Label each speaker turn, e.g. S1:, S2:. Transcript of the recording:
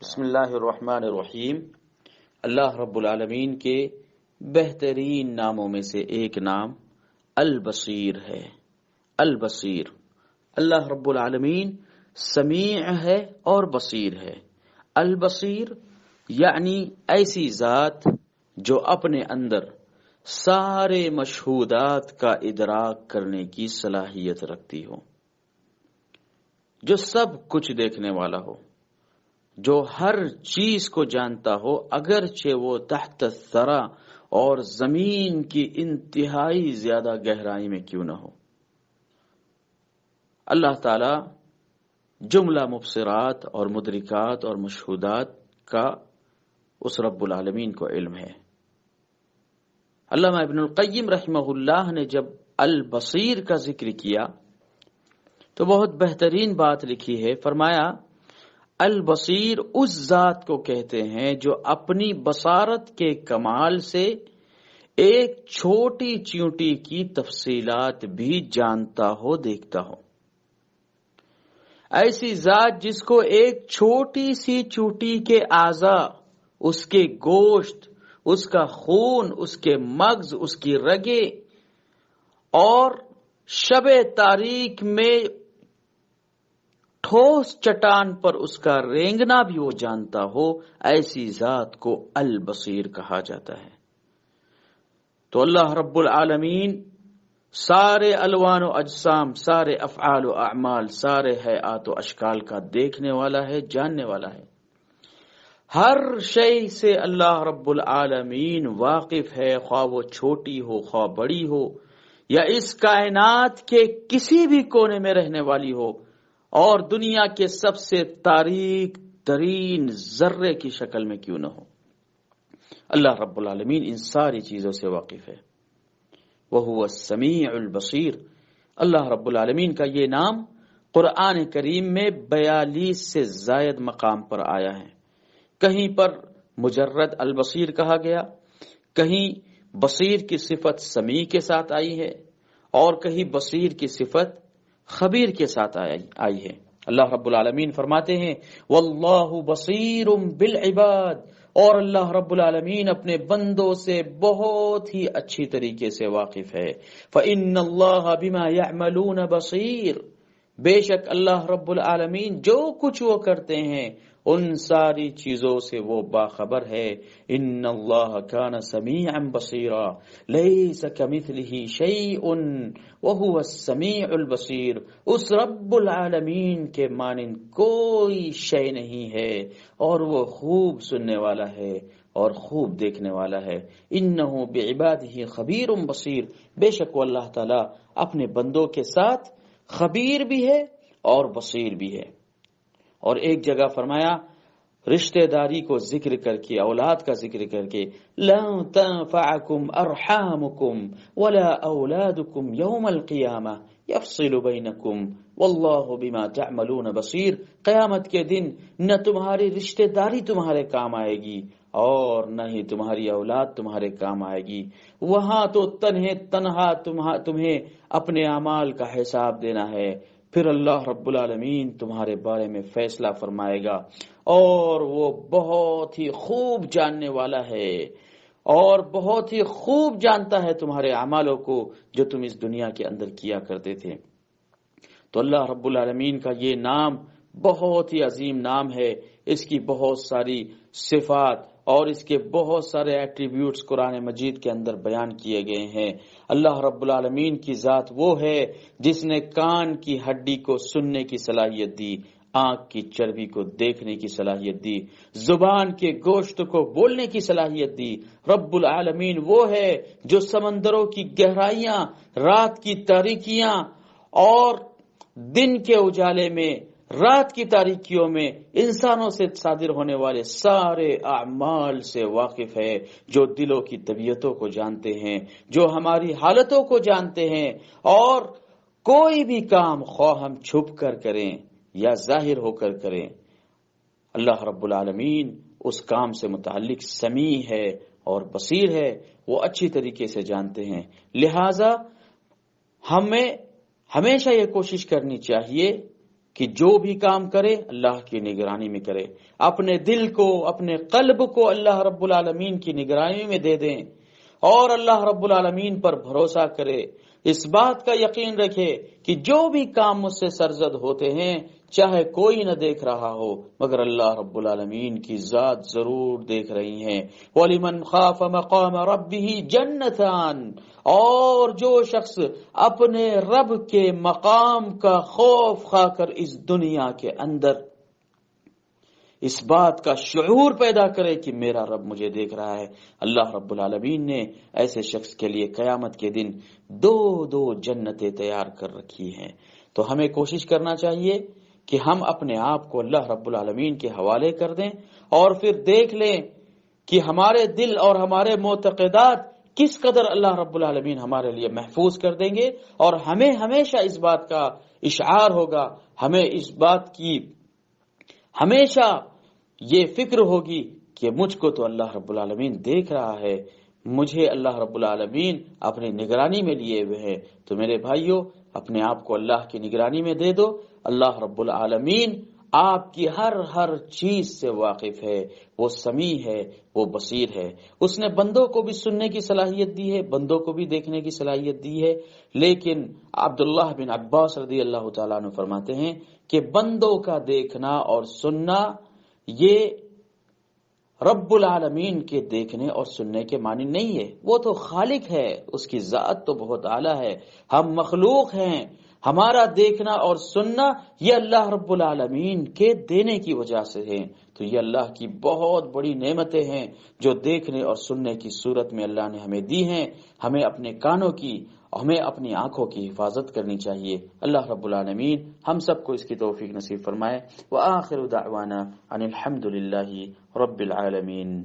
S1: بسم اللہ الرحمن الرحیم۔ اللہ رب العالمین کے بہترین ناموں میں سے ایک نام البصیر ہے۔ البصیر، اللہ رب العالمین سمیع ہے اور بصیر ہے۔ البصیر یعنی ایسی ذات جو اپنے اندر سارے مشہودات کا ادراک کرنے کی صلاحیت رکھتی ہو، جو سب کچھ دیکھنے والا ہو، جو ہر چیز کو جانتا ہو اگرچہ وہ تحت الثری اور زمین کی انتہائی زیادہ گہرائی میں کیوں نہ ہو۔ اللہ تعالی جملہ مبصرات اور مدرکات اور مشہودات کا اس رب العالمین کو علم ہے۔ علامہ ابن القیم رحمہ اللہ نے جب البصیر کا ذکر کیا تو بہت بہترین بات لکھی ہے۔ فرمایا البصیر اس ذات کو کہتے ہیں جو اپنی بصارت کے کمال سے ایک چھوٹی چیونٹی کی تفصیلات بھی جانتا ہو، دیکھتا ہو۔ ایسی ذات جس کو ایک چھوٹی سی چیونٹی کے اعضاء، اس کے گوشت، اس کا خون، اس کے مغز، اس کی رگیں اور شب تاریک میں ٹھوس چٹان پر اس کا رینگنا بھی وہ جانتا ہو، ایسی ذات کو البصیر کہا جاتا ہے۔ تو اللہ رب العالمین سارے الوان و اجسام، سارے افعال و اعمال، سارے ہیئات و اشکال کا دیکھنے والا ہے، جاننے والا ہے۔ ہر شے سے اللہ رب العالمین واقف ہے، خواہ وہ چھوٹی ہو خواہ بڑی ہو، یا اس کائنات کے کسی بھی کونے میں رہنے والی ہو، اور دنیا کے سب سے تاریک ترین ذرے کی شکل میں کیوں نہ ہو۔ اللہ رب العالمین ان ساری چیزوں سے واقف ہے۔ وَهُوَ السَّمِيعُ الْبَصِيرُ۔ اللہ رب العالمین کا یہ نام قرآن کریم میں 42 سے زائد مقام پر آیا ہے۔ کہیں پر مجرد البصیر کہا گیا، کہیں بصیر کی صفت سمیع کے ساتھ آئی ہے، اور کہیں بصیر کی صفت خبیر کے ساتھ آئی ہے۔ اللہ رب العالمین فرماتے ہیں واللہ بصیر بالعباد، اور اللہ رب العالمین اپنے بندوں سے بہت ہی اچھی طریقے سے واقف ہے۔ فإن اللہ بما يعملون بصیر، بے شک اللہ رب العالمین جو کچھ وہ کرتے ہیں ان ساری چیزوں سے وہ باخبر ہے۔ ان اللہ کان سمیعا بصیرا لیس کمثلہ شیء وہو السمیع البصیر۔ اس رب العالمین کے مانند کوئی شے نہیں ہے، اور وہ خوب سننے والا ہے اور خوب دیکھنے والا ہے۔ انہ بعبادہ خبیر بصیر، بے شک وہ اللہ تعالی اپنے بندوں کے ساتھ خبیر بھی ہے اور بصیر بھی ہے۔ اور ایک جگہ فرمایا رشتہ داری کو ذکر کر کے، اولاد کا ذکر کر کے، لا تنفعکم ارحامکم ولا اولادکم یوم القیامہ یفصل بینکم واللہ بما تعملون بصیر۔ قیامت کے دن نہ تمہاری رشتہ داری تمہارے کام آئے گی اور نہ ہی تمہاری اولاد تمہارے کام آئے گی۔ وہاں تو تنہا تمہیں اپنے اعمال کا حساب دینا ہے، پھر اللہ رب العالمین تمہارے بارے میں فیصلہ فرمائے گا، اور وہ بہت ہی خوب جاننے والا ہے اور بہت ہی خوب جانتا ہے تمہارے اعمالوں کو جو تم اس دنیا کے اندر کیا کرتے تھے۔ تو اللہ رب العالمین کا یہ نام بہت ہی عظیم نام ہے، اس کی بہت ساری صفات اور اس کے بہت سارے ایٹریبیوٹس قرآن مجید کے اندر بیان کیے گئے ہیں۔ اللہ رب العالمین کی ذات وہ ہے جس نے کان کی ہڈی کو سننے کی صلاحیت دی، آنکھ کی چربی کو دیکھنے کی صلاحیت دی، زبان کے گوشت کو بولنے کی صلاحیت دی۔ رب العالمین وہ ہے جو سمندروں کی گہرائیاں، رات کی تاریکیاں اور دن کے اجالے میں، رات کی تاریکیوں میں انسانوں سے صادر ہونے والے سارے اعمال سے واقف ہے، جو دلوں کی طبیعتوں کو جانتے ہیں، جو ہماری حالتوں کو جانتے ہیں، اور کوئی بھی کام خواہ ہم چھپ کر کریں یا ظاہر ہو کر کریں، اللہ رب العالمین اس کام سے متعلق سمیع ہے اور بصیر ہے، وہ اچھی طریقے سے جانتے ہیں۔ لہذا ہمیں ہمیشہ یہ کوشش کرنی چاہیے کہ جو بھی کام کرے اللہ کی نگرانی میں کرے، اپنے دل کو، اپنے قلب کو اللہ رب العالمین کی نگرانی میں دے دیں اور اللہ رب العالمین پر بھروسہ کرے، اس بات کا یقین رکھے کہ جو بھی کام مجھ سے سرزد ہوتے ہیں چاہے کوئی نہ دیکھ رہا ہو مگر اللہ رب العالمین کی ذات ضرور دیکھ رہی ہیں۔ وَلِمَنْ خَافَ مَقَامَ رَبِّهِ جَنَّتَانِ، اور جو شخص اپنے رب کے مقام کا خوف کھا کر اس دنیا کے اندر اس بات کا شعور پیدا کرے کہ میرا رب مجھے دیکھ رہا ہے، اللہ رب العالمین نے ایسے شخص کے لیے قیامت کے دن دو جنتیں تیار کر رکھی ہیں۔ تو ہمیں کوشش کرنا چاہیے کہ ہم اپنے آپ کو اللہ رب العالمین کے حوالے کر دیں اور پھر دیکھ لیں کہ ہمارے دل اور ہمارے معتقدات کس قدر اللہ رب العالمین ہمارے لیے محفوظ کر دیں گے، اور ہمیں ہمیشہ اس بات کا اشعار ہوگا، ہمیں اس بات کی ہمیشہ یہ فکر ہوگی کہ مجھ کو تو اللہ رب العالمین دیکھ رہا ہے، مجھے اللہ رب العالمین اپنی نگرانی میں لیے ہوئے ہیں۔ تو میرے بھائیوں، اپنے آپ کو اللہ کی نگرانی میں دے دو، اللہ رب العالمین آپ کی ہر چیز سے واقف ہے، وہ سمیع ہے، وہ بصیر ہے۔ اس نے بندوں کو بھی سننے کی صلاحیت دی ہے، بندوں کو بھی دیکھنے کی صلاحیت دی ہے، لیکن عبداللہ بن عباس رضی اللہ تعالیٰ عنہ فرماتے ہیں کہ بندوں کا دیکھنا اور سننا یہ رب العالمین کے دیکھنے اور سننے کے معنی نہیں ہے، وہ تو خالق ہے، اس کی ذات تو بہت اعلیٰ ہے، ہم مخلوق ہیں، ہمارا دیکھنا اور سننا یہ اللہ رب العالمین کے دینے کی وجہ سے ہیں۔ تو یہ اللہ کی بہت بڑی نعمتیں ہیں جو دیکھنے اور سننے کی صورت میں اللہ نے ہمیں دی ہیں۔ ہمیں اپنے کانوں کی، ہمیں اپنی آنکھوں کی حفاظت کرنی چاہیے۔ اللہ رب العالمین ہم سب کو اس کی توفیق نصیب فرمائے۔ وآخر دعوانا ان الحمد للہ رب العالمین۔